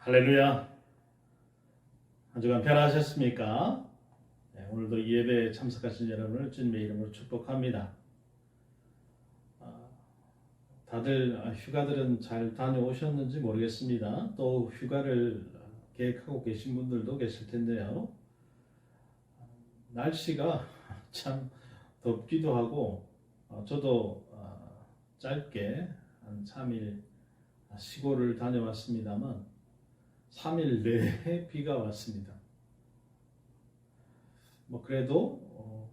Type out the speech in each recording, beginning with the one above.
할렐루야. 한 주간 편안하셨습니까? 네, 오늘도 이 예배에 참석하신 여러분을 주님의 이름으로 축복합니다. 다들 휴가들은 잘 다녀오셨는지 모르겠습니다. 또 휴가를 계획하고 계신 분들도 계실 텐데요. 날씨가 참 덥기도 하고 저도 짧게 한 3일 시골을 다녀왔습니다만 3일 내내 비가 왔습니다. 그래도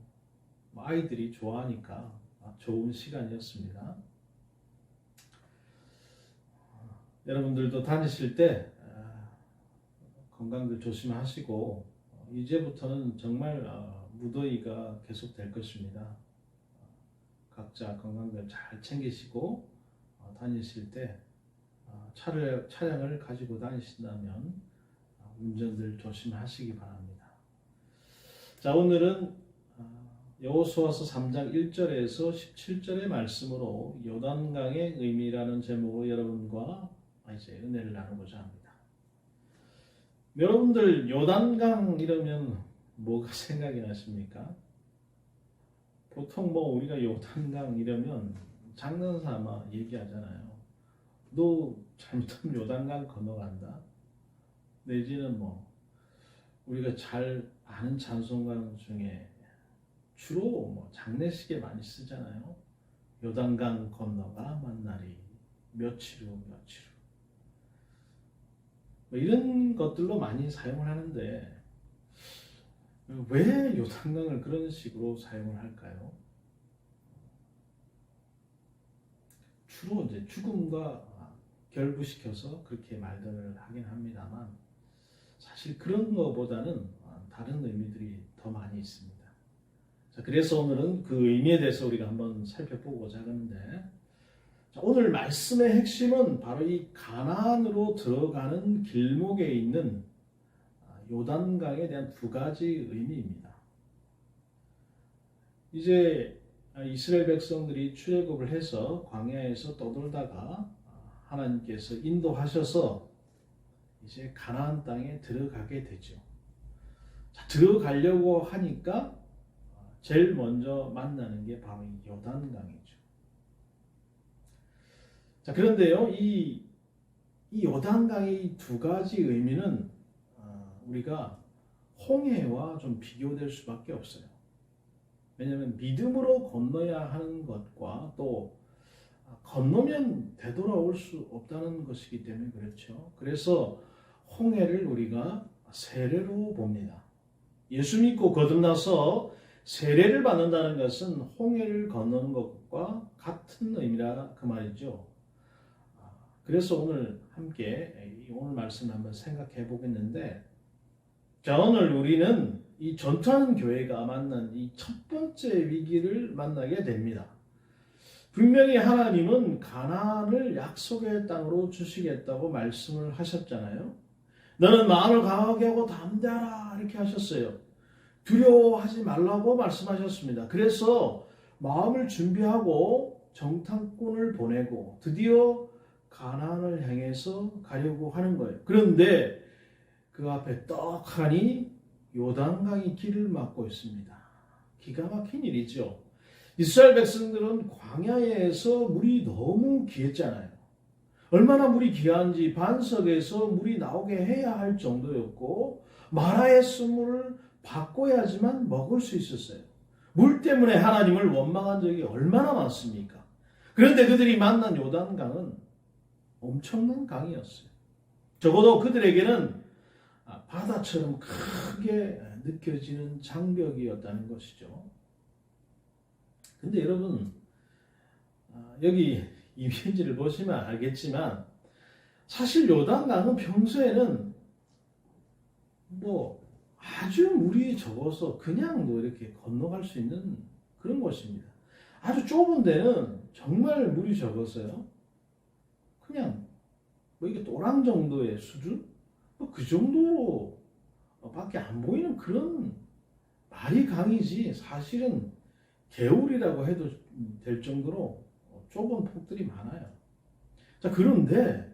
아이들이 좋아하니까 좋은 시간이었습니다. 여러분들도 다니실 때 건강들 조심하시고 이제부터는 정말 무더위가 계속될 것입니다. 각자 건강들 잘 챙기시고 다니실 때 차량을 가지고 다니신다면 운전들 조심하시기 바랍니다. 자, 오늘은 여호수아서 3장 1절에서 17절의 말씀으로 요단강의 의미라는 제목으로 여러분과 이제 은혜를 나누고자 합니다. 여러분들 요단강 이러면 뭐가 생각이 나십니까? 보통 우리가 요단강 이러면 장난삼아 얘기하잖아요. 너 잘못하면 요단강 건너간다. 내지는 우리가 잘 아는 찬송가 중에 주로 장례식에 많이 쓰잖아요. 요단강 건너가 만나리 며칠 후 며칠 후 이런 것들로 많이 사용을 하는데 왜 요단강을 그런 식으로 사용을 할까요? 주로 이제 죽음과 결부시켜서 그렇게 말들을 하긴 합니다만 사실 그런 것보다는 다른 의미들이 더 많이 있습니다. 자, 그래서 오늘은 그 의미에 대해서 우리가 한번 살펴보고자 하는데 오늘 말씀의 핵심은 바로 이 가나안으로 들어가는 길목에 있는 요단강에 대한 두 가지 의미입니다. 이제 이스라엘 백성들이 출애굽을 해서 광야에서 떠돌다가 하나님께서 인도하셔서 이제 가나안 땅에 들어가게 되죠. 자, 들어가려고 하니까 제일 먼저 만나는 게 바로 이 요단강이죠. 자, 그런데요, 이 요단강의 두 가지 의미는 우리가 홍해와 좀 비교될 수밖에 없어요. 왜냐하면 믿음으로 건너야 하는 것과 또 건너면 되돌아올 수 없다는 것이기 때문에 그렇죠. 그래서 홍해를 우리가 세례로 봅니다. 예수 믿고 거듭나서 세례를 받는다는 것은 홍해를 건너는 것과 같은 의미라 그 말이죠. 그래서 오늘 함께 오늘 말씀을 한번 생각해 보겠는데, 자, 오늘 우리는 이 전투하는 교회가 만난 이 첫 번째 위기를 만나게 됩니다. 분명히 하나님은 가나안을 약속의 땅으로 주시겠다고 말씀을 하셨잖아요. 너는 마음을 강하게 하고 담대하라 이렇게 하셨어요. 두려워하지 말라고 말씀하셨습니다. 그래서 마음을 준비하고 정탐꾼을 보내고 드디어 가나안을 향해서 가려고 하는 거예요. 그런데 그 앞에 떡하니 요단강이 길을 막고 있습니다. 기가 막힌 일이죠. 이스라엘 백성들은 광야에서 물이 너무 귀했잖아요. 얼마나 물이 귀한지 반석에서 물이 나오게 해야 할 정도였고 마라의 수물을 바꿔야지만 먹을 수 있었어요. 물 때문에 하나님을 원망한 적이 얼마나 많습니까? 그런데 그들이 만난 요단강은 엄청난 강이었어요. 적어도 그들에게는 바다처럼 크게 느껴지는 장벽이었다는 것이죠. 근데 여러분, 여기 이미지를 보시면 알겠지만 사실 요단강은 평소에는 아주 물이 적어서 그냥 이렇게 건너갈 수 있는 그런 곳입니다. 아주 좁은 데는 정말 물이 적어서요. 그냥 이게 또랑 정도의 수준? 그 정도로 밖에 안 보이는 그런 말이 강이지 사실은 개울이라고 해도 될 정도로 좁은 폭들이 많아요. 자, 그런데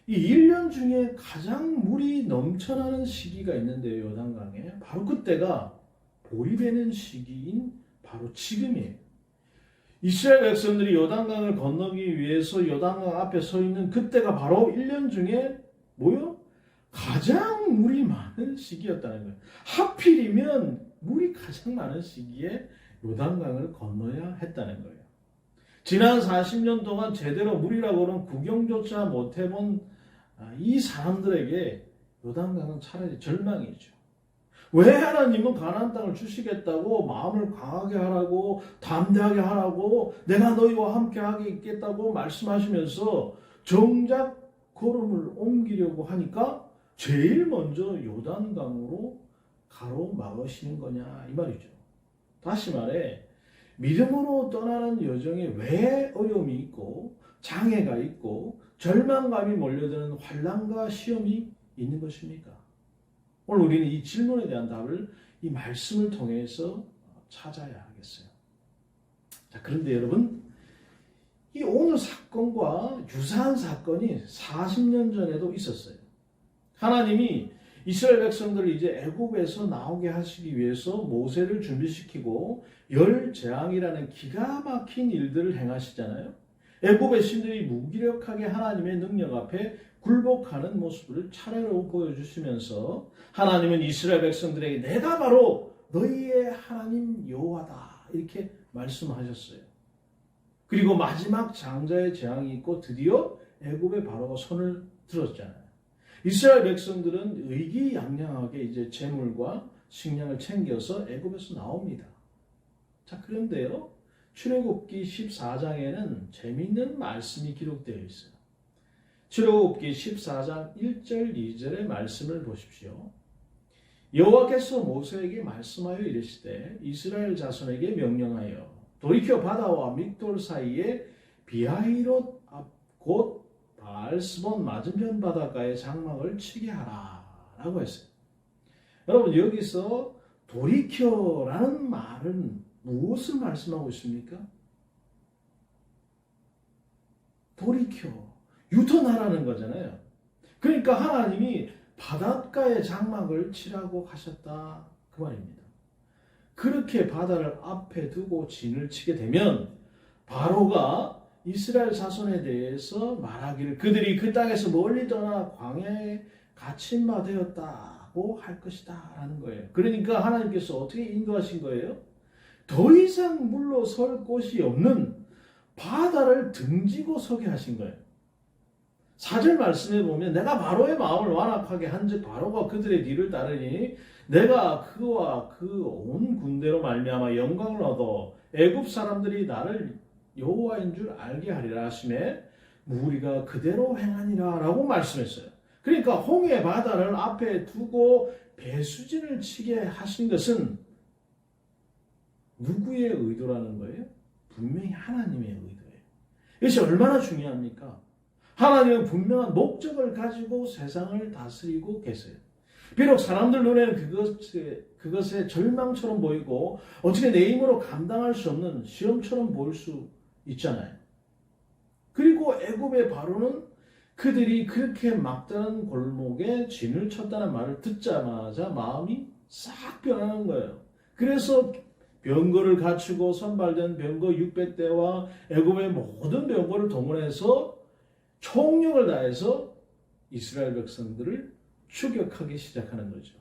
이 1년 중에 가장 물이 넘쳐나는 시기가 있는데요, 요단강에. 바로 그때가 볼이 되는 시기인 바로 지금이에요. 이스라엘 백성들이 요단강을 건너기 위해서 요단강 앞에 서 있는 그때가 바로 1년 중에 뭐요? 가장 물이 많은 시기였다는 거예요. 하필이면 물이 가장 많은 시기에 요단강을 건너야 했다는 거예요. 지난 40년 동안 제대로 물이라고는 구경조차 못 해본 이 사람들에게 요단강은 차라리 절망이죠. 왜 하나님은 가나안 땅을 주시겠다고 마음을 강하게 하라고 담대하게 하라고 내가 너희와 함께 하게 있겠다고 말씀하시면서 정작 걸음을 옮기려고 하니까 제일 먼저 요단강으로 가로막으시는 거냐 이 말이죠. 다시 말해 믿음으로 떠나는 여정에 왜 어려움이 있고 장애가 있고 절망감이 몰려드는 환난과 시험이 있는 것입니까? 오늘 우리는 이 질문에 대한 답을 이 말씀을 통해서 찾아야 하겠어요. 자, 그런데 여러분, 이 오늘 사건과 유사한 사건이 40년 전에도 있었어요. 하나님이 이스라엘 백성들을 이제 애굽에서 나오게 하시기 위해서 모세를 준비시키고 열 재앙이라는 기가 막힌 일들을 행하시잖아요. 애굽의 신들이 무기력하게 하나님의 능력 앞에 굴복하는 모습을 차례로 보여주시면서 하나님은 이스라엘 백성들에게 내가 바로 너희의 하나님 여호와다 이렇게 말씀하셨어요. 그리고 마지막 장자의 재앙이 있고 드디어 애굽의 바로가 손을 들었잖아요. 이스라엘 백성들은 의기양양하게 이제 재물과 식량을 챙겨서 애굽에서 나옵니다. 자, 그런데요. 출애굽기 14장에는 재미있는 말씀이 기록되어 있어요. 출애굽기 14장 1절 2절의 말씀을 보십시오. 여호와께서 모세에게 말씀하여 이르시되 이스라엘 자손에게 명령하여 돌이켜 바다와 믹돌 사이에 비하히롯 앞 곧 바알스본 맞은편 바닷가에 장막을 치게 하라 라고 했어요. 여러분 여기서 돌이켜라는 말은 무엇을 말씀하고 있습니까? 돌이켜, 유턴하라는 거잖아요. 그러니까 하나님이 바닷가에 장막을 치라고 하셨다 그 말입니다. 그렇게 바다를 앞에 두고 진을 치게 되면 바로가 이스라엘 자손에 대해서 말하기를 그들이 그 땅에서 멀리 떠나 광야에 갇힌 바 되었다고 할 것이다 라는 거예요. 그러니까 하나님께서 어떻게 인도하신 거예요? 더 이상 물러설 곳이 없는 바다를 등지고 서게 하신 거예요. 4절 말씀에 보면 내가 바로의 마음을 완악하게 한즉 바로가 그들의 뒤를 따르니 내가 그와 그 온 군대로 말미암아 영광을 얻어 애굽 사람들이 나를 여호와인 줄 알게 하리라 하시매 무리가 그대로 행하니라 라고 말씀했어요. 그러니까 홍해 바다를 앞에 두고 배수진을 치게 하신 것은 누구의 의도라는 거예요? 분명히 하나님의 의도예요. 이것이 얼마나 중요합니까? 하나님은 분명한 목적을 가지고 세상을 다스리고 계세요. 비록 사람들 눈에는 그것의 절망처럼 보이고 어떻게 내 힘으로 감당할 수 없는 시험처럼 보일 수 있잖아요. 그리고 애굽의 바로는 그들이 그렇게 막다른 골목에 진을 쳤다는 말을 듣자마자 마음이 싹 변하는 거예요. 그래서 병거를 갖추고 선발된 병거 600대와 애굽의 모든 병거를 동원해서 총력을 다해서 이스라엘 백성들을 추격하기 시작하는 거죠.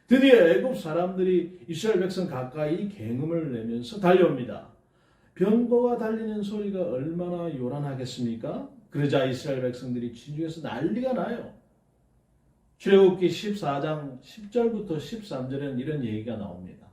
드디어 애굽 사람들이 이스라엘 백성 가까이 굉음을 내면서 달려옵니다. 병거가 달리는 소리가 얼마나 요란하겠습니까? 그러자 이스라엘 백성들이 진중에서 난리가 나요. 출애굽기 14장 10절부터 13절에는 이런 얘기가 나옵니다.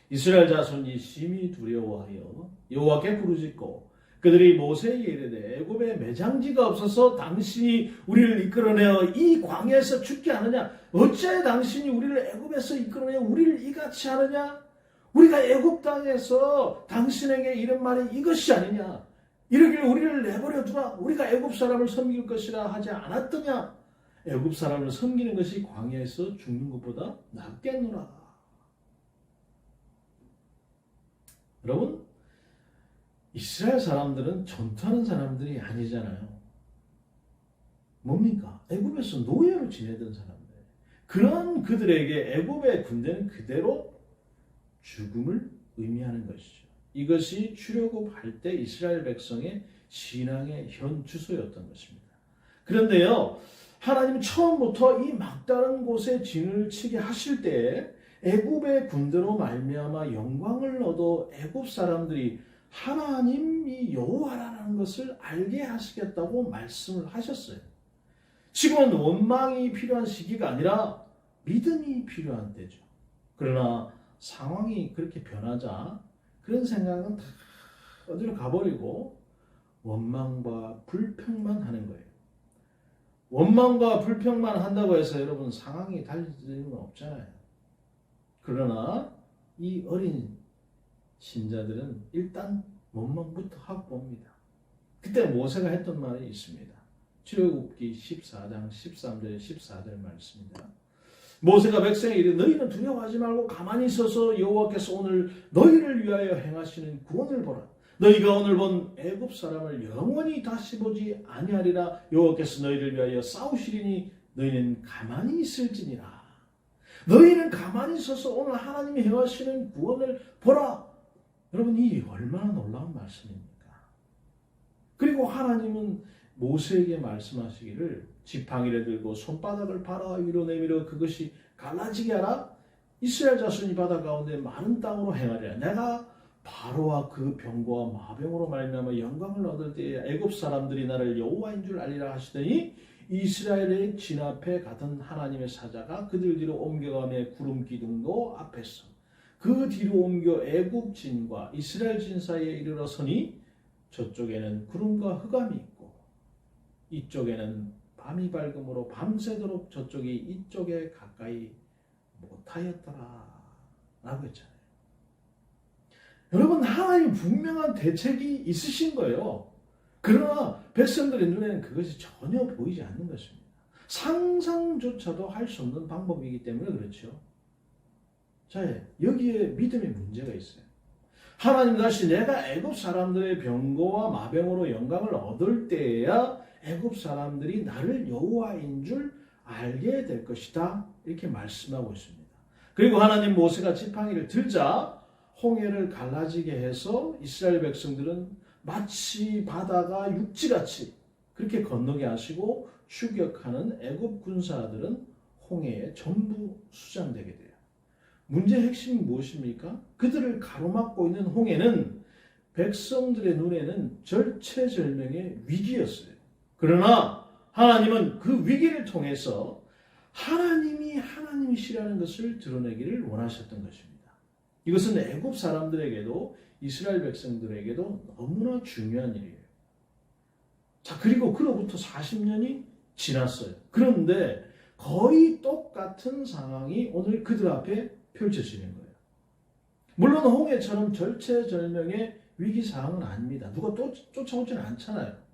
이스라엘 자손이 심히 두려워하여 여호와께 부르짖고 그들이 모세에게 이르되 애굽에 매장지가 없어서 당신이 우리를 이끌어내어 이 광야에서 죽게 하느냐? 어찌하여 당신이 우리를 애굽에서 이끌어내어 우리를 이같이 하느냐? 우리가 애굽 땅에서 당신에게 이런 말이 이것이 아니냐? 이러길 우리를 내버려 두라. 우리가 애굽 사람을 섬길 것이라 하지 않았더냐? 애굽 사람을 섬기는 것이 광야에서 죽는 것보다 낫겠노라. 여러분, 이스라엘 사람들은 전투하는 사람들이 아니잖아요. 뭡니까? 애굽에서 노예로 지내던 사람들. 그런 그들에게 애굽의 군대는 그대로 죽음을 의미하는 것이죠. 이것이 출애굽할 때 이스라엘 백성의 신앙의 현 주소였던 것입니다. 그런데요, 하나님은 처음부터 이 막다른 곳에 진을 치게 하실 때 애굽의 군대로 말미암아 영광을 얻어 애굽 사람들이 하나님이 여호와라는 것을 알게 하시겠다고 말씀을 하셨어요. 지금은 원망이 필요한 시기가 아니라 믿음이 필요한 때죠. 그러나 상황이 그렇게 변하자 그런 생각은 다 어디로 가버리고 원망과 불평만 하는 거예요. 원망과 불평만 한다고 해서 여러분 상황이 달라지는 건 없잖아요. 그러나 이 어린 신자들은 일단 원망부터 하고 봅니다. 그때 모세가 했던 말이 있습니다. 출애굽기 14장 13절 14절 말씀입니다. 모세가 백성에게 이르되 너희는 두려워하지 말고 가만히 서서 여호와께서 오늘 너희를 위하여 행하시는 구원을 보라. 너희가 오늘 본 애굽 사람을 영원히 다시 보지 아니하리라. 여호와께서 너희를 위하여 싸우시리니 너희는 가만히 있을지니라. 너희는 가만히 서서 오늘 하나님이 행하시는 구원을 보라. 여러분, 이 얼마나 놀라운 말씀입니까? 그리고 하나님은 모세에게 말씀하시기를 지팡이를 들고 손바닥을 바다 위로 내밀어 그것이 갈라지게 하라. 이스라엘 자손이 바다 가운데 많은 땅으로 행하리라. 내가 바로와 그 병거와 마병으로 말미암아 영광을 얻을 때에 애굽 사람들이 나를 여호와인 줄 알리라 하시더니 이스라엘의 진 앞에 가던 하나님의 사자가 그들 뒤로 옮겨가며 구름 기둥도 앞에서 그 뒤로 옮겨 애굽 진과 이스라엘 진 사이에 이르러 서니 저쪽에는 구름과 흑암이 있고 이쪽에는 밤이 밝음으로 밤새도록 저쪽이 이쪽에 가까이 못하였더라 라고 했잖아요. 여러분, 하나님 분명한 대책이 있으신 거예요. 그러나 백성들의 눈에는 그것이 전혀 보이지 않는 것입니다. 상상조차도 할 수 없는 방법이기 때문에 그렇죠. 자, 여기에 믿음의 문제가 있어요. 하나님 다시 내가 애굽 사람들의 병거와 마병으로 영광을 얻을 때에야 애굽 사람들이 나를 여호와인 줄 알게 될 것이다. 이렇게 말씀하고 있습니다. 그리고 하나님 모세가 지팡이를 들자 홍해를 갈라지게 해서 이스라엘 백성들은 마치 바다가 육지같이 그렇게 건너게 하시고 추격하는 애굽 군사들은 홍해에 전부 수장되게 돼요. 문제의 핵심이 무엇입니까? 그들을 가로막고 있는 홍해는 백성들의 눈에는 절체절명의 위기였어요. 그러나 하나님은 그 위기를 통해서 하나님이 하나님이시라는 것을 드러내기를 원하셨던 것입니다. 이것은 애굽 사람들에게도 이스라엘 백성들에게도 너무나 중요한 일이에요. 자, 그리고 그로부터 40년이 지났어요. 그런데 거의 똑같은 상황이 오늘 그들 앞에 펼쳐지는 거예요. 물론 홍해처럼 절체절명의 위기상황은 아닙니다. 누가 또 쫓아오지는 않잖아요.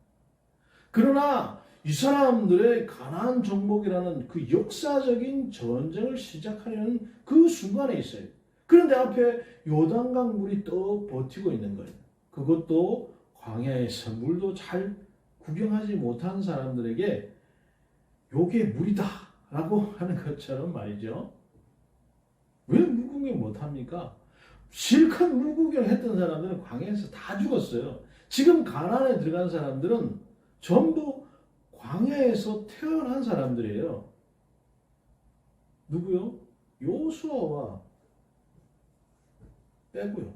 그러나 이 사람들의 가나안 정복이라는 그 역사적인 전쟁을 시작하려는 그 순간에 있어요. 그런데 앞에 요단강 물이 떡 버티고 있는 거예요. 그것도 광야에서 물도 잘 구경하지 못한 사람들에게 요게 물이다 라고 하는 것처럼 말이죠. 왜 물구경 못합니까? 실컷 물구경 했던 사람들은 광야에서 다 죽었어요. 지금 가나안에 들어간 사람들은 전부 광야에서 태어난 사람들이에요. 누구요? 요수아와 빼고요.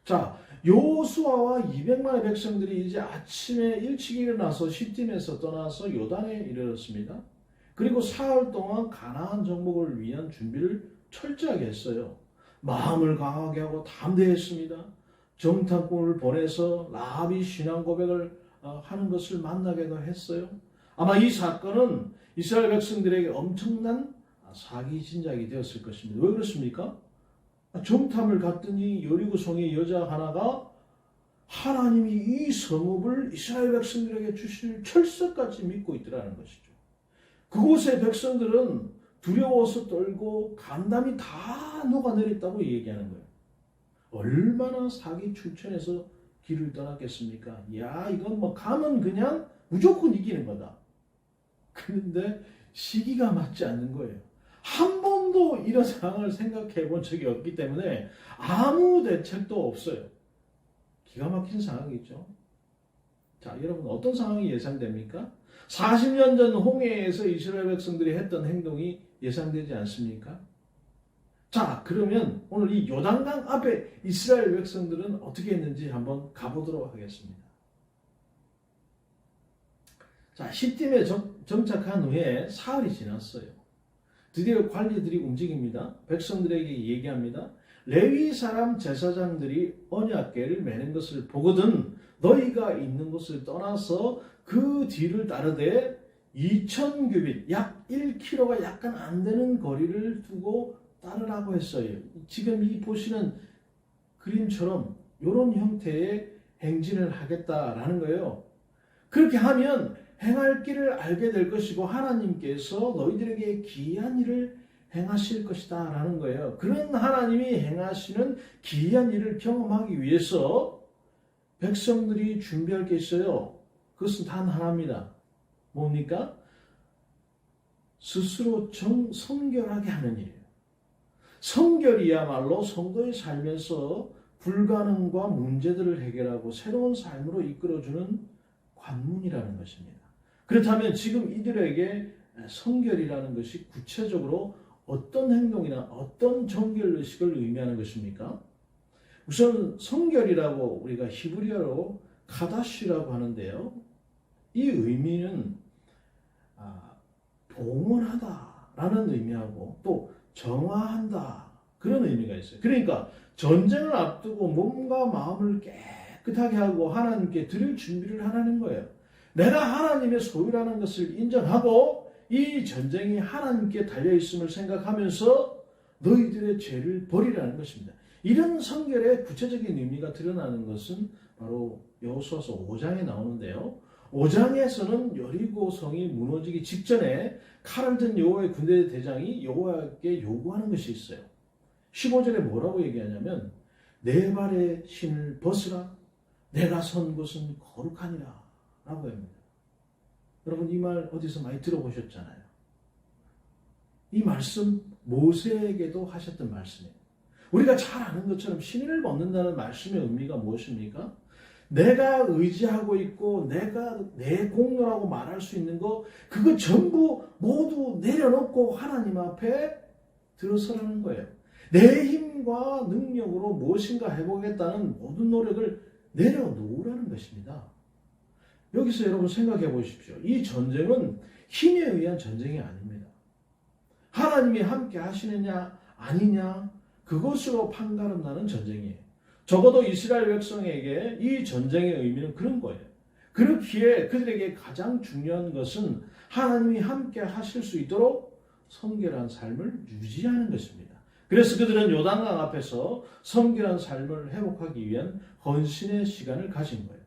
자, 여호수아와 200만의 백성들이 이제 아침에 일찍 일어나서 시딤에서 떠나서 요단에 이르렀습니다. 그리고 사흘 동안 가나안 정복을 위한 준비를 철저하게 했어요. 마음을 강하게 하고 담대했습니다. 정탐꾼을 보내서 라합이 신앙 고백을 하는 것을 만나게도 했어요. 아마 이 사건은 이스라엘 백성들에게 엄청난 사기 진작이 되었을 것입니다. 왜 그렇습니까? 정탐을 갔더니 여리고성의 여자 하나가 하나님이 이 성읍을 이스라엘 백성들에게 주실 철석같이 믿고 있더라는 것이죠. 그곳의 백성들은 두려워서 떨고 간담이 다 녹아내렸다고 얘기하는 거예요. 얼마나 사기 출천해서 길을 떠났겠습니까? 야, 이건 뭐 가면 그냥 무조건 이기는 거다. 그런데 시기가 맞지 않는 거예요. 한 번도 이런 상황을 생각해 본 적이 없기 때문에 아무 대책도 없어요. 기가 막힌 상황이죠. 자, 여러분 어떤 상황이 예상됩니까? 40년 전 홍해에서 이스라엘 백성들이 했던 행동이 예상되지 않습니까? 자, 그러면 오늘 이 요단강 앞에 이스라엘 백성들은 어떻게 했는지 한번 가보도록 하겠습니다. 자, 시딤에 정착한 후에 사흘이 지났어요. 드디어 관리들이 움직입니다. 백성들에게 얘기합니다. 레위 사람 제사장들이 언약궤를 매는 것을 보거든 너희가 있는 곳을 떠나서 그 뒤를 따르되 2000규빗 약 1km가 약간 안 되는 거리를 두고 따르라고 했어요. 지금 이 보시는 그림처럼 이런 형태의 행진을 하겠다라는 거예요. 그렇게 하면 행할 길을 알게 될 것이고 하나님께서 너희들에게 기이한 일을 행하실 것이다 라는 거예요. 그런 하나님이 행하시는 기이한 일을 경험하기 위해서 백성들이 준비할 게 있어요. 그것은 단 하나입니다. 뭡니까? 스스로 성결하게 하는 일이에요. 성결이야말로 성도의 살면서 불가능과 문제들을 해결하고 새로운 삶으로 이끌어주는 관문이라는 것입니다. 그렇다면 지금 이들에게 성결이라는 것이 구체적으로 어떤 행동이나 어떤 정결의식을 의미하는 것입니까? 우선 성결이라고 우리가 히브리어로 카다시라고 하는데요. 이 의미는 봉헌하다라는 의미하고 또 정화한다 그런 의미가 있어요. 그러니까 전쟁을 앞두고 몸과 마음을 깨끗하게 하고 하나님께 드릴 준비를 하라는 거예요. 내가 하나님의 소유라는 것을 인정하고 이 전쟁이 하나님께 달려있음을 생각하면서 너희들의 죄를 버리라는 것입니다. 이런 성결의 구체적인 의미가 드러나는 것은 바로 여호수아서 5장에 나오는데요. 5장에서는 여리고성이 무너지기 직전에 칼을 든 여호와의 군대 대장이 여호와께 요구하는 것이 있어요. 15절에 뭐라고 얘기하냐면 내 발의 신을 벗으라 내가 선 곳은 거룩하니라 라고 합니다. 여러분 이 말 어디서 많이 들어보셨잖아요. 이 말씀 모세에게도 하셨던 말씀이에요. 우리가 잘 아는 것처럼 신을 벗는다는 말씀의 의미가 무엇입니까? 내가 의지하고 있고 내가 내 공로라고 말할 수 있는 거 그거 전부 모두 내려놓고 하나님 앞에 들어서라는 거예요. 내 힘과 능력으로 무엇인가 해보겠다는 모든 노력을 내려놓으라는 것입니다. 여기서 여러분 생각해 보십시오. 이 전쟁은 힘에 의한 전쟁이 아닙니다. 하나님이 함께 하시느냐 아니냐 그것으로 판가름 나는 전쟁이에요. 적어도 이스라엘 백성에게 이 전쟁의 의미는 그런 거예요. 그렇기에 그들에게 가장 중요한 것은 하나님이 함께 하실 수 있도록 성결한 삶을 유지하는 것입니다. 그래서 그들은 요단강 앞에서 성결한 삶을 회복하기 위한 헌신의 시간을 가진 거예요.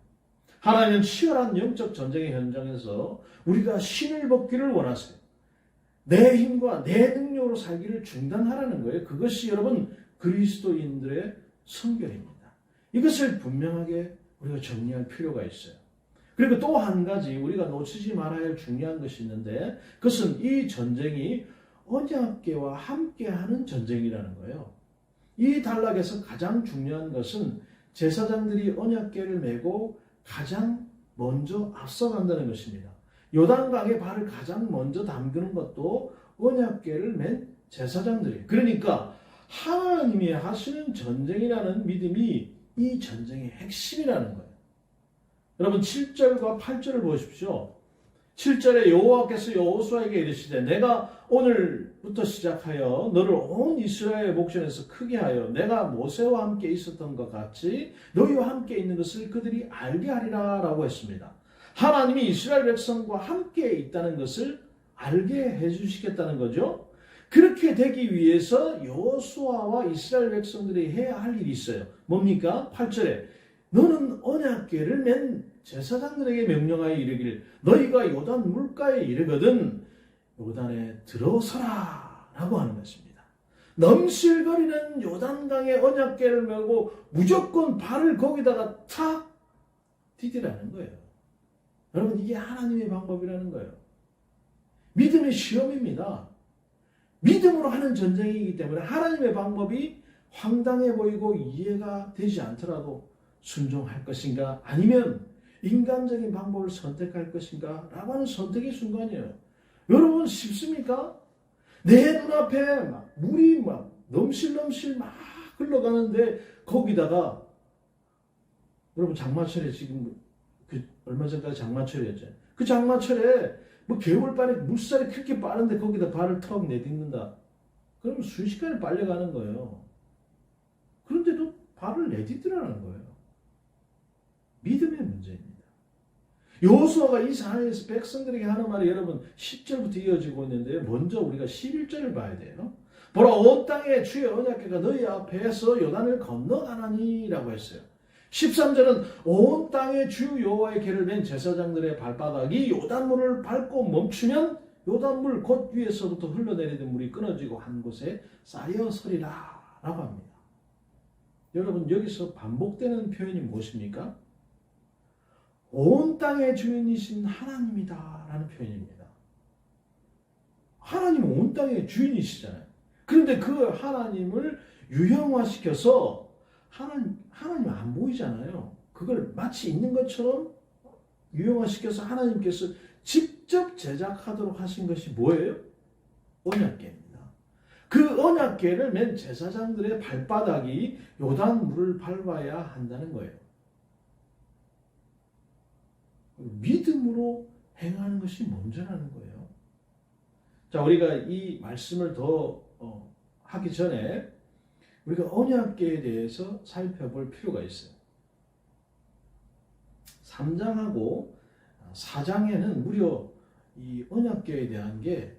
하나님은 치열한 영적 전쟁의 현장에서 우리가 신을 벗기를 원하세요. 내 힘과 내 능력으로 살기를 중단하라는 거예요. 그것이 여러분 그리스도인들의 성결입니다. 이것을 분명하게 우리가 정리할 필요가 있어요. 그리고 또 한 가지 우리가 놓치지 말아야 할 중요한 것이 있는데 그것은 이 전쟁이 언약궤와 함께하는 전쟁이라는 거예요. 이 단락에서 가장 중요한 것은 제사장들이 언약궤를 메고 가장 먼저 앞서간다는 것입니다. 요단강에 발을 가장 먼저 담그는 것도 언약궤를 맨 제사장들이에요. 그러니까 하나님이 하시는 전쟁이라는 믿음이 이 전쟁의 핵심이라는 거예요. 여러분 7절과 8절을 보십시오. 7절에 여호와께서 여호수아에게 이르시되 내가 오늘부터 시작하여 너를 온 이스라엘 목전에서 크게 하여 내가 모세와 함께 있었던 것 같이 너희와 함께 있는 것을 그들이 알게 하리라 라고 했습니다. 하나님이 이스라엘 백성과 함께 있다는 것을 알게 해주시겠다는 거죠. 그렇게 되기 위해서 여호수아와 이스라엘 백성들이 해야 할 일이 있어요. 뭡니까? 8절에 너는 언약궤를 맨 제사장들에게 명령하여 이르기를 너희가 요단 물가에 이르거든 요단에 들어서라 라고 하는 것입니다. 넘실거리는 요단강의 언약궤를 메고 무조건 발을 거기다가 탁 디디라는 거예요. 여러분, 이게 하나님의 방법이라는 거예요. 믿음의 시험입니다. 믿음으로 하는 전쟁이기 때문에 하나님의 방법이 황당해 보이고 이해가 되지 않더라도 순종할 것인가 아니면 인간적인 방법을 선택할 것인가 라고 하는 선택의 순간이에요. 여러분, 쉽습니까? 내 눈앞에 막 물이 막 넘실넘실 막 흘러가는데 거기다가 여러분, 장마철에 지금 얼마 전까지 장마철이었죠. 그 장마철에 뭐 겨울바람에 물살이 그렇게 빠른데 거기다 발을 턱 내딛는다. 그러면 순식간에 빨려가는 거예요. 그런데도 발을 내딛더라는 거예요. 믿음의 문제입니다. 여호수아가 이 산에서 백성들에게 하는 말이 여러분 10절부터 이어지고 있는데요. 먼저 우리가 11절을 봐야 돼요. 보라, 온 땅에 주의 언약궤가 너희 앞에서 요단을 건너가나니 라고 했어요. 13절은 온 땅에 주 여호와의 궤를 맨 제사장들의 발바닥이 요단물을 밟고 멈추면 요단물 곧 위에서부터 흘러내리던 물이 끊어지고 한 곳에 쌓여 서리라 라고 합니다. 여러분, 여기서 반복되는 표현이 무엇입니까? 온 땅의 주인이신 하나님이다 라는 표현입니다. 하나님은 온 땅의 주인이시잖아요. 그런데 그 하나님을 유형화시켜서 하나님 안 보이잖아요. 그걸 마치 있는 것처럼 유형화시켜서 하나님께서 직접 제작하도록 하신 것이 뭐예요? 언약궤입니다. 그 언약궤를 맨 제사장들의 발바닥이 요단물을 밟아야 한다는 거예요. 믿음으로 행하는 것이 먼저라는 거예요. 자, 우리가 이 말씀을 더 하기 전에 우리가 언약궤에 대해서 살펴볼 필요가 있어요. 3장하고 4장에는 무려 이 언약궤에 대한 게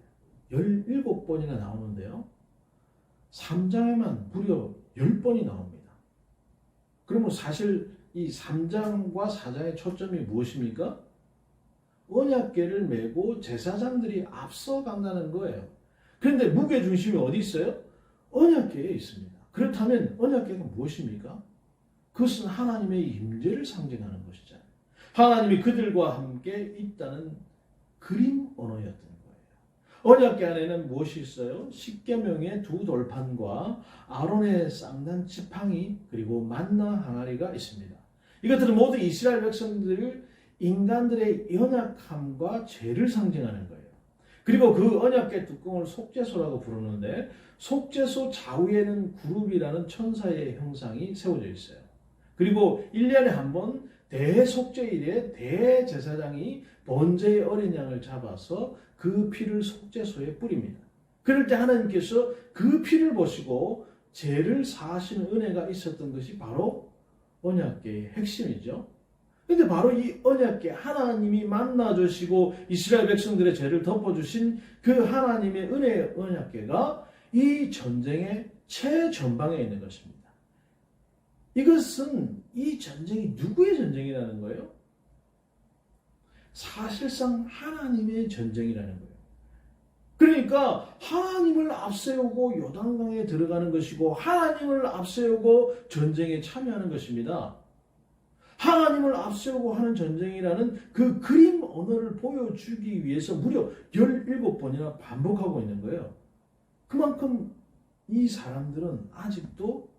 17번이나 나오는데요. 3장에만 무려 10번이 나옵니다. 그러면 사실 이 3장과 4장의 초점이 무엇입니까? 언약궤를 메고 제사장들이 앞서간다는 거예요. 그런데 무게중심이 어디 있어요? 언약궤에 있습니다. 그렇다면 언약궤가 무엇입니까? 그것은 하나님의 임재를 상징하는 것이잖아요. 하나님이 그들과 함께 있다는 그림 언어였던 거예요. 언약궤 안에는 무엇이 있어요? 십계명의 두 돌판과 아론의 쌍난 지팡이 그리고 만나 항아리가 있습니다. 이것들은 모두 이스라엘 백성들 인간들의 연약함과 죄를 상징하는 거예요. 그리고 그 언약궤 뚜껑을 속죄소라고 부르는데 속죄소 좌우에는 구룹이라는 천사의 형상이 세워져 있어요. 그리고 1년에 한 번 대속죄일에 대제사장이 번제의 어린 양을 잡아서 그 피를 속죄소에 뿌립니다. 그럴 때 하나님께서 그 피를 보시고 죄를 사하시는 은혜가 있었던 것이 바로 언약궤의 핵심이죠. 근데 바로 이 언약궤, 하나님이 만나주시고 이스라엘 백성들의 죄를 덮어주신 그 하나님의 은혜의 언약궤가 이 전쟁의 최전방에 있는 것입니다. 이것은 이 전쟁이 누구의 전쟁이라는 거예요? 사실상 하나님의 전쟁이라는 거예요. 그러니까 하나님을 앞세우고 요단강에 들어가는 것이고 하나님을 앞세우고 전쟁에 참여하는 것입니다. 하나님을 앞세우고 하는 전쟁이라는 그 그림 언어를 보여주기 위해서 무려 17번이나 반복하고 있는 거예요. 그만큼 이 사람들은 아직도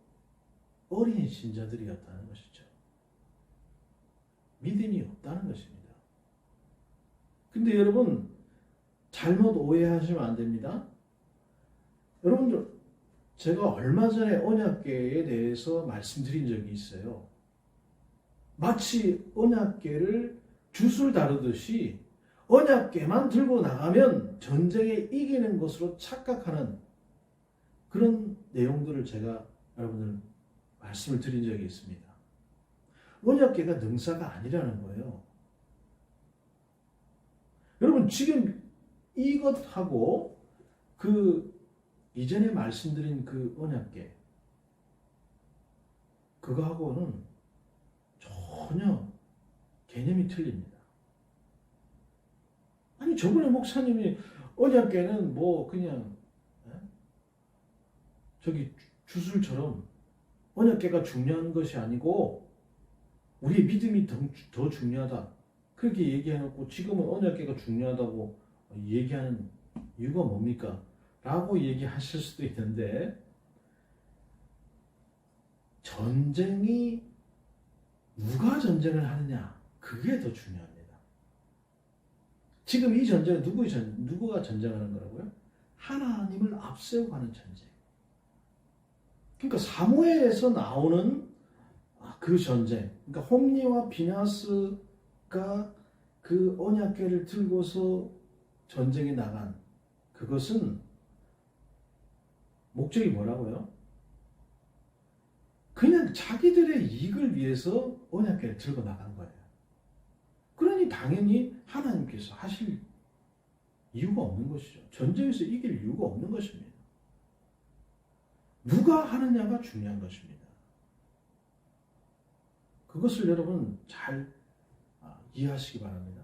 어린 신자들이었다는 것이죠. 믿음이 없다는 것입니다. 근데 여러분, 잘못 오해하시면 안 됩니다. 여러분들, 제가 얼마 전에 언약궤에 대해서 말씀드린 적이 있어요. 마치 언약궤를 주술 다루듯이 언약궤만 들고 나가면 전쟁에 이기는 것으로 착각하는 그런 내용들을 제가 여러분들 말씀을 드린 적이 있습니다. 언약궤가 능사가 아니라는 거예요. 여러분, 지금 이것하고 그 이전에 말씀드린 그 언약궤, 그거하고는 전혀 개념이 틀립니다. 아니, 저번에 목사님이 언약궤는 뭐 그냥 저기 주술처럼 언약궤가 중요한 것이 아니고 우리의 믿음이 더 중요하다. 그렇게 얘기해놓고 지금은 언약궤가 중요하다고 얘기하는 이유가 뭡니까? 라고 얘기하실 수도 있는데 전쟁이 누가 전쟁을 하느냐 그게 더 중요합니다. 지금 이 전쟁은 누구가 전쟁하는 거라고요? 하나님을 앞세우고 하는 전쟁. 그러니까 사무엘에서 나오는 그 전쟁, 그러니까 홈리와 비나스가 그 언약궤를 들고서 전쟁에 나간 그것은 목적이 뭐라고요? 그냥 자기들의 이익을 위해서 언약궤를 들고 나간 거예요. 그러니 당연히 하나님께서 하실 이유가 없는 것이죠. 전쟁에서 이길 이유가 없는 것입니다. 누가 하느냐가 중요한 것입니다. 그것을 여러분 잘 이해하시기 바랍니다.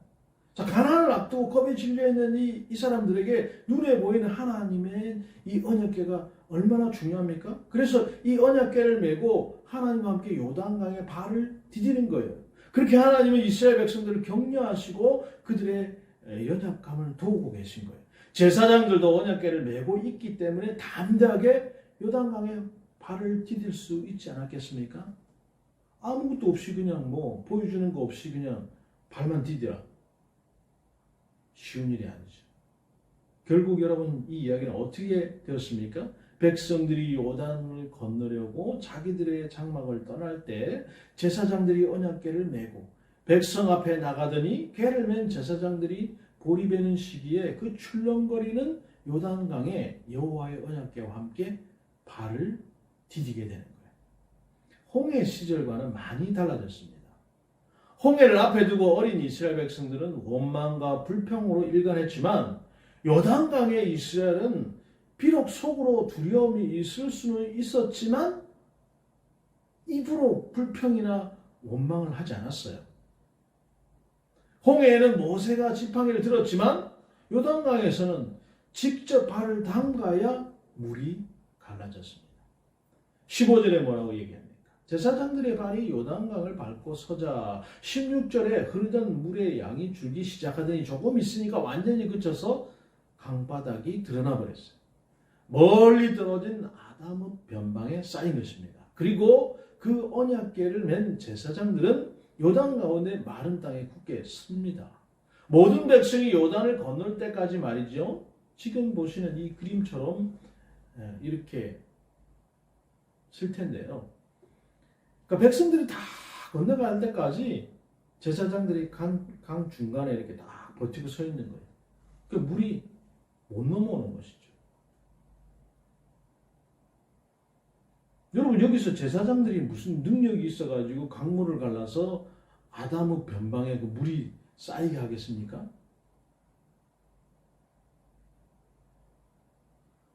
자, 가나안을 앞두고 겁에 질려있는 이 사람들에게 눈에 보이는 하나님의 이 언약궤가 얼마나 중요합니까? 그래서 이 언약궤를 메고 하나님과 함께 요단강에 발을 디디는 거예요. 그렇게 하나님은 이스라엘 백성들을 격려하시고 그들의 연약함을 도우고 계신 거예요. 제사장들도 언약궤를 메고 있기 때문에 담대하게 요단강에 발을 디딜 수 있지 않았겠습니까? 아무것도 없이 그냥 보여주는 거 없이 그냥 발만 디뎌라. 쉬운 일이 아니죠. 결국 여러분 이 이야기는 어떻게 되었습니까? 백성들이 요단을 건너려고 자기들의 장막을 떠날 때 제사장들이 언약궤를 메고 백성 앞에 나가더니 궤를 맨 제사장들이 보리베는 시기에 그 출렁거리는 요단강에 여호와의 언약궤와 함께 발을 디디게 되는 거예요. 홍해 시절과는 많이 달라졌습니다. 홍해를 앞에 두고 어린 이스라엘 백성들은 원망과 불평으로 일관했지만 요단강의 이스라엘은 비록 속으로 두려움이 있을 수는 있었지만 입으로 불평이나 원망을 하지 않았어요. 홍해에는 모세가 지팡이를 들었지만 요단강에서는 직접 발을 담가야 물이 갈라졌습니다. 15절에 뭐라고 얘기합니까? 제사장들의 발이 요단강을 밟고 서자 16절에 흐르던 물의 양이 줄기 시작하더니 조금 있으니까 완전히 그쳐서 강바닥이 드러나 버렸어요. 멀리 떨어진 아담의 변방에 쌓인 것입니다. 그리고 그 언약궤를 맨 제사장들은 요단 가운데 마른 땅에 굳게 섭니다. 모든 백성이 요단을 건널 때까지 말이죠. 지금 보시는 이 그림처럼 이렇게 쓸 텐데요. 그러니까 백성들이 다 건너갈 때까지 제사장들이 강 중간에 이렇게 딱 버티고 서 있는 거예요. 그 물이 못 넘어오는 것이죠. 여러분 여기서 제사장들이 무슨 능력이 있어가지고 강물을 갈라서 아담의 변방에 그 물이 쌓이게 하겠습니까?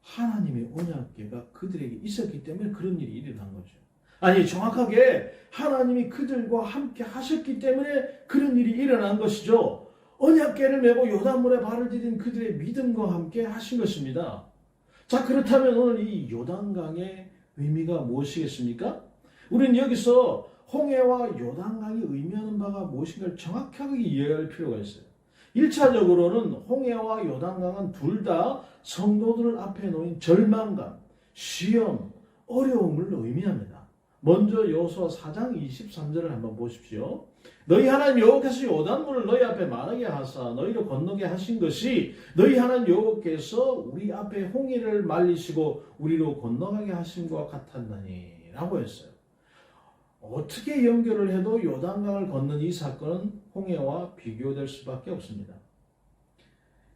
하나님의 언약궤가 그들에게 있었기 때문에 그런 일이 일어난 거죠. 아니 정확하게 하나님이 그들과 함께 하셨기 때문에 그런 일이 일어난 것이죠. 언약궤를 메고 요단물에 발을 디딘 그들의 믿음과 함께 하신 것입니다. 자 그렇다면 오늘 이 요단강의 의미가 무엇이겠습니까? 우리는 여기서 홍해와 요단강이 의미하는 바가 무엇인가를 정확하게 이해할 필요가 있어요. 1차적으로는 홍해와 요단강은 둘 다 성도들 앞에 놓인 절망감, 시험, 어려움을 의미합니다. 먼저 여호수아 4장 23절을 한번 보십시오. 너희 하나님 여호와께서 요단물을 너희 앞에 마르게 하사 너희를 건너게 하신 것이 너희 하나님 여호와께서 우리 앞에 홍해를 말리시고 우리로 건너가게 하신 것 같았나니 라고 했어요. 어떻게 연결을 해도 요단강을 건넌 이 사건은 홍해와 비교될 수밖에 없습니다.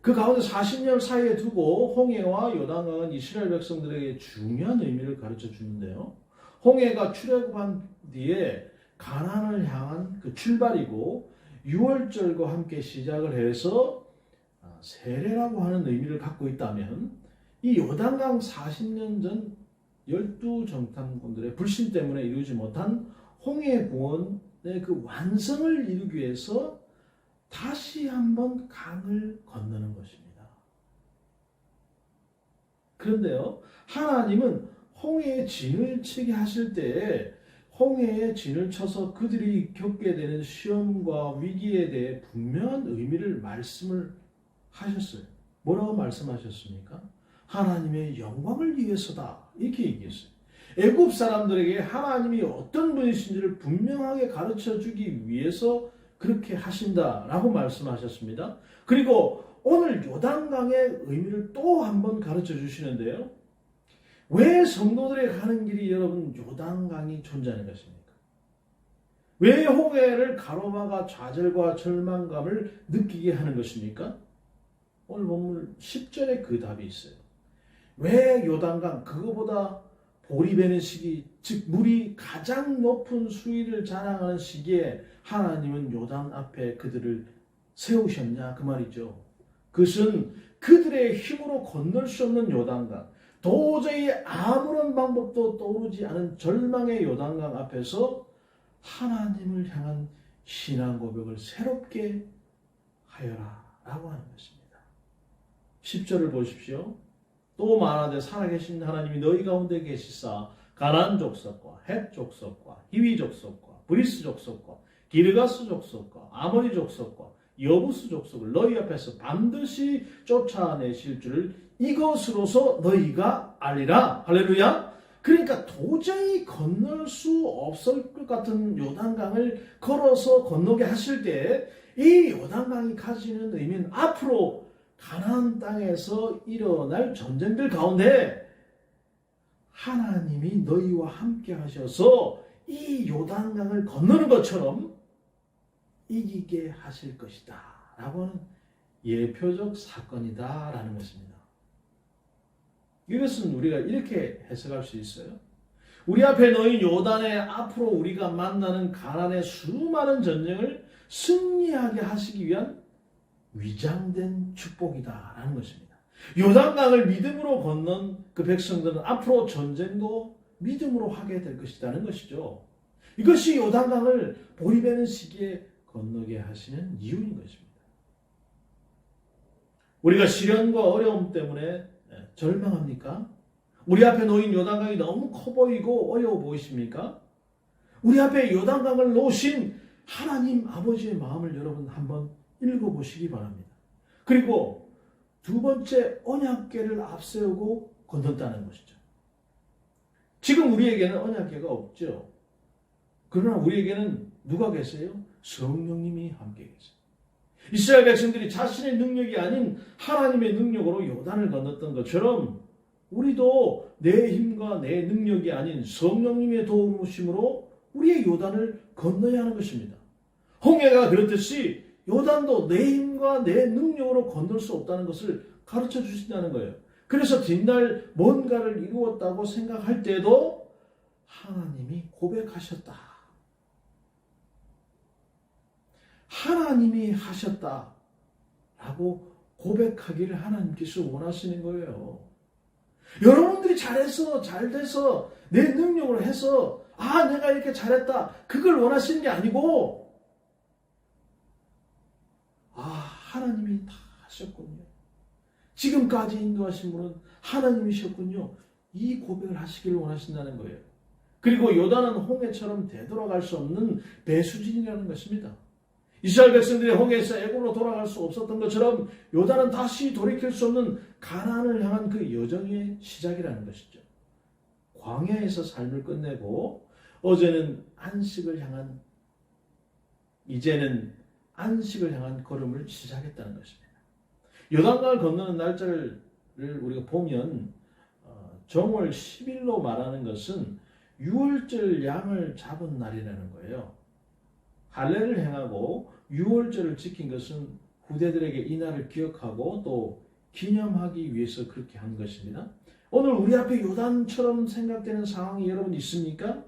그 가운데 40년 사이에 두고 홍해와 요단강은 이스라엘 백성들에게 중요한 의미를 가르쳐 주는데요. 홍해가 출애굽한 뒤에 가나안을 향한 그 출발이고 유월절과 함께 시작을 해서 세례라고 하는 의미를 갖고 있다면 이 요단강 40년 전 12정탐꾼들의 불신 때문에 이루지 못한 홍해 구원의 그 완성을 이루기 위해서 다시 한번 강을 건너는 것입니다. 그런데요, 하나님은 홍해에 진을 치게 하실 때 홍해에 진을 쳐서 그들이 겪게 되는 시험과 위기에 대해 분명한 의미를 말씀을 하셨어요. 뭐라고 말씀하셨습니까? 하나님의 영광을 위해서다. 이렇게 얘기했어요. 애굽 사람들에게 하나님이 어떤 분이신지를 분명하게 가르쳐 주기 위해서 그렇게 하신다라고 말씀하셨습니다. 그리고 오늘 요단강의 의미를 또 한 번 가르쳐 주시는데요. 왜 성도들의 가는 길이 여러분 요단강이 존재하는 것입니까? 왜 홍해를 가로막아 좌절과 절망감을 느끼게 하는 것입니까? 오늘 본문 10절에 그 답이 있어요. 왜 요단강 그거보다 보리 베는 시기, 즉 물이 가장 높은 수위를 자랑하는 시기에 하나님은 요단 앞에 그들을 세우셨냐 그 말이죠. 그것은 그들의 힘으로 건널 수 없는 요단강, 도저히 아무런 방법도 떠오르지 않은 절망의 요단강 앞에서 하나님을 향한 신앙 고백을 새롭게 하여라 라고 하는 것입니다. 10절을 보십시오. 또 말하되 살아계신 하나님이 너희 가운데 계시사 가나안 족속과 헷 족속과 히위 족속과 브리스 족속과 기르가스 족속과 아모리 족속과 여부스 족속을 너희 앞에서 반드시 쫓아내실 줄을 이것으로서 너희가 알리라. 할렐루야. 그러니까 도저히 건널 수 없을 것 같은 요단강을 걸어서 건너게 하실 때 이 요단강이 가지는 의미는 앞으로 가나안 땅에서 일어날 전쟁들 가운데 하나님이 너희와 함께 하셔서 이 요단강을 건너는 것처럼 이기게 하실 것이다 라고 하는 예표적 사건이다 라는 것입니다. 이것은 우리가 이렇게 해석할 수 있어요. 우리 앞에 놓인 요단에 앞으로 우리가 만나는 가나안의 수많은 전쟁을 승리하게 하시기 위한 위장된 축복이다 라는 것입니다. 요단강을 믿음으로 건넌 그 백성들은 앞으로 전쟁도 믿음으로 하게 될 것이라는 것이죠. 이것이 요단강을 보리베는 시기에 건너게 하시는 이유인 것입니다. 우리가 시련과 어려움 때문에 절망합니까? 우리 앞에 놓인 요단강이 너무 커 보이고 어려워 보이십니까? 우리 앞에 요단강을 놓으신 하나님 아버지의 마음을 여러분 한번 읽어보시기 바랍니다. 그리고 두 번째 언약궤를 앞세우고 건넜다는 것이죠. 지금 우리에게는 언약궤가 없죠. 그러나 우리에게는 누가 계세요? 성령님이 함께 계세요. 이스라엘 백성들이 자신의 능력이 아닌 하나님의 능력으로 요단을 건넜던 것처럼 우리도 내 힘과 내 능력이 아닌 성령님의 도우심으로 우리의 요단을 건너야 하는 것입니다. 홍해가 그렇듯이 요단도 내 힘과 내 능력으로 건널 수 없다는 것을 가르쳐 주신다는 거예요. 그래서 뒷날 뭔가를 이루었다고 생각할 때도 하나님이 고백하셨다. 하나님이 하셨다. 라고 고백하기를 하나님께서 원하시는 거예요. 여러분들이 잘해서 잘돼서 내 능력으로 해서 내가 이렇게 잘했다. 그걸 원하시는 게 아니고 하나님이 다 하셨군요. 지금까지 인도하신 분은 하나님이셨군요. 이 고백을 하시기를 원하신다는 거예요. 그리고 요단은 홍해처럼 되돌아갈 수 없는 배수진이라는 것입니다. 이스라엘 백성들이 홍해에서 애굽으로 돌아갈 수 없었던 것처럼 요단은 다시 돌이킬 수 없는 가나안을 향한 그 여정의 시작이라는 것이죠. 광야에서 삶을 끝내고 이제는 안식을 향한 걸음을 시작했다는 것입니다. 요단강을 건너는 날짜를 우리가 보면 정월 10일로 말하는 것은 유월절 양을 잡은 날이라는 거예요. 할례를 행하고 유월절을 지킨 것은 후대들에게 이 날을 기억하고 또 기념하기 위해서 그렇게 한 것입니다. 오늘 우리 앞에 요단처럼 생각되는 상황이 여러분 있습니까?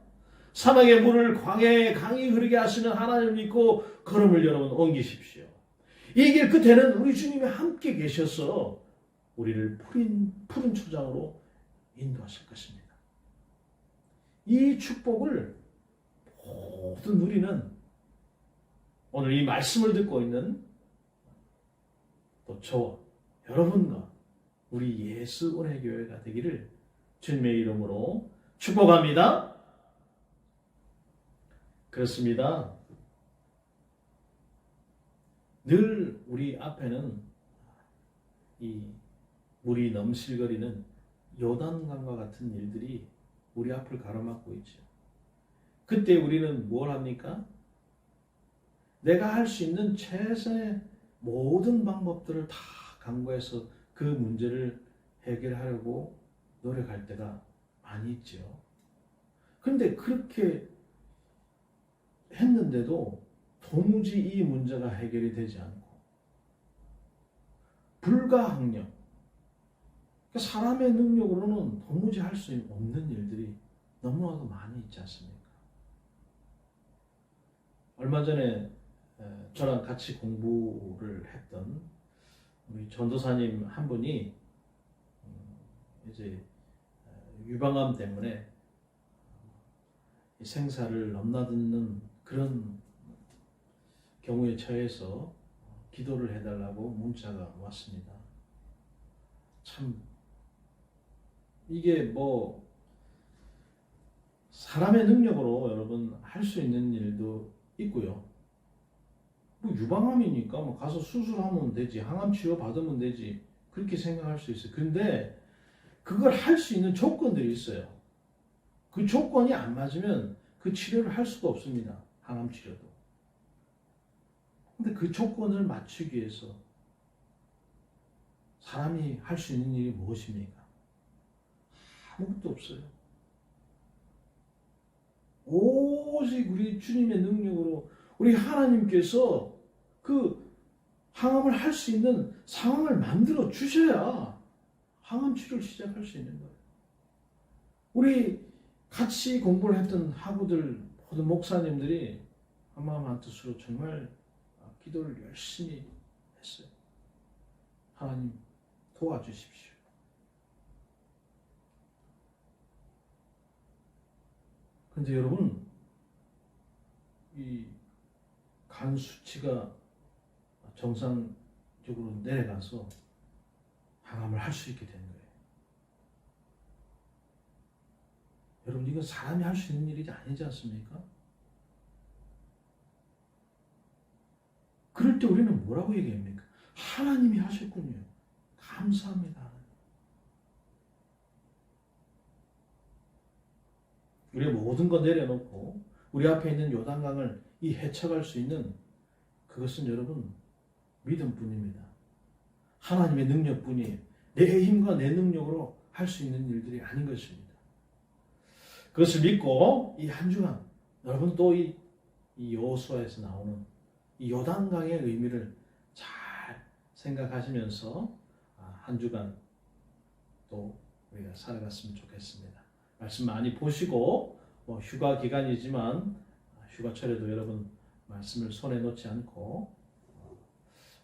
사막의 물을 광야에 강이 흐르게 하시는 하나님을 믿고 걸음을 여러분 옮기십시오. 이 길 끝에는 우리 주님이 함께 계셔서 우리를 푸른 초장으로 인도하실 것입니다. 이 축복을 모든 우리는 오늘 이 말씀을 듣고 있는 또 저와 여러분과 우리 예수 은혜교회가 되기를 주님의 이름으로 축복합니다. 그렇습니다. 늘 우리 앞에는 이 물이 넘실거리는 요단강과 같은 일들이 우리 앞을 가로막고 있죠. 그때 우리는 뭘 합니까? 내가 할 수 있는 최선의 모든 방법들을 다 강구해서 그 문제를 해결하려고 노력할 때가 많이 있죠. 그런데 그렇게 했는데도 도무지 이 문제가 해결이 되지 않고 불가항력, 사람의 능력으로는 도무지 할 수 없는 일들이 너무나도 많이 있지 않습니까? 얼마 전에 저랑 같이 공부를 했던 우리 전도사님 한 분이 이제 유방암 때문에 생사를 넘나드는 그런 경우에 처해서 기도를 해달라고 문자가 왔습니다. 참 이게 뭐 사람의 능력으로 여러분 할 수 있는 일도 있고요. 뭐 유방암이니까 뭐 가서 수술하면 되지, 항암 치료 받으면 되지, 그렇게 생각할 수 있어요. 근데 그걸 할 수 있는 조건들이 있어요. 그 조건이 안 맞으면 그 치료를 할 수가 없습니다. 항암 치료도. 근데 그 조건을 맞추기 위해서 사람이 할 수 있는 일이 무엇입니까? 아무것도 없어요. 오직 우리 주님의 능력으로 우리 하나님께서 그 항암을 할 수 있는 상황을 만들어 주셔야 항암 치료를 시작할 수 있는 거예요. 우리 같이 공부를 했던 학우들, 모든 목사님들이 한마음 한뜻으로 정말 기도를 열심히 했어요. 하나님 도와주십시오. 그런데 여러분, 이 간 수치가 정상적으로 내려가서 항암을 할 수 있게 된 거예요. 여러분, 이건 사람이 할 수 있는 일이 아니지 않습니까? 그럴 때 우리는 뭐라고 얘기합니까? 하나님이 하셨군요. 감사합니다. 우리의 모든 거 내려놓고 우리 앞에 있는 요단강을 이 헤쳐갈 수 있는 그것은 여러분 믿음뿐입니다. 하나님의 능력뿐이에요. 내 힘과 내 능력으로 할 수 있는 일들이 아닌 것입니다. 그것을 믿고 이 한 주간 여러분 또 이 여호수아에서 나오는 이 요단강의 의미를 잘 생각하시면서 한 주간 또 우리가 살아갔으면 좋겠습니다. 말씀 많이 보시고 뭐 휴가 기간이지만 휴가철에도 여러분 말씀을 손에 놓지 않고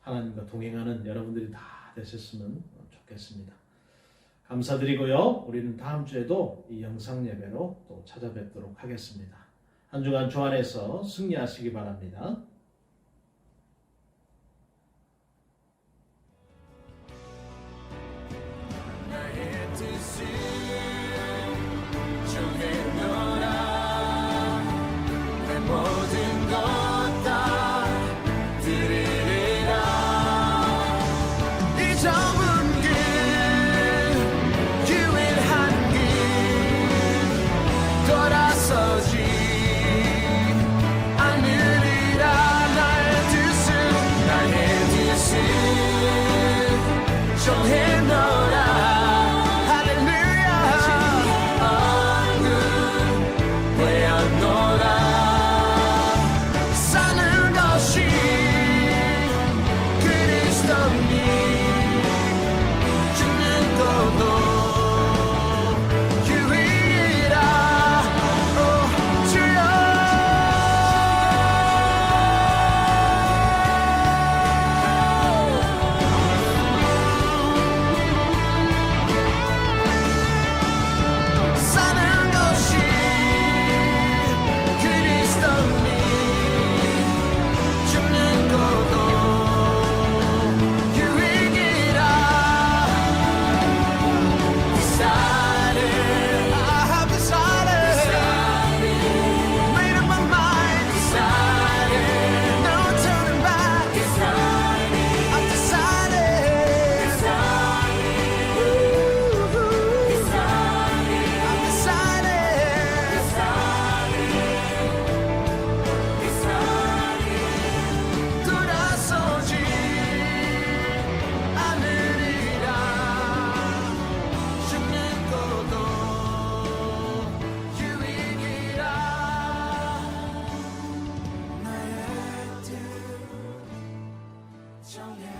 하나님과 동행하는 여러분들이 다 되셨으면 좋겠습니다. 감사드리고요. 우리는 다음 주에도 이 영상 예배로 또 찾아뵙도록 하겠습니다. 한 주간 주 안에서 승리하시기 바랍니다. 정해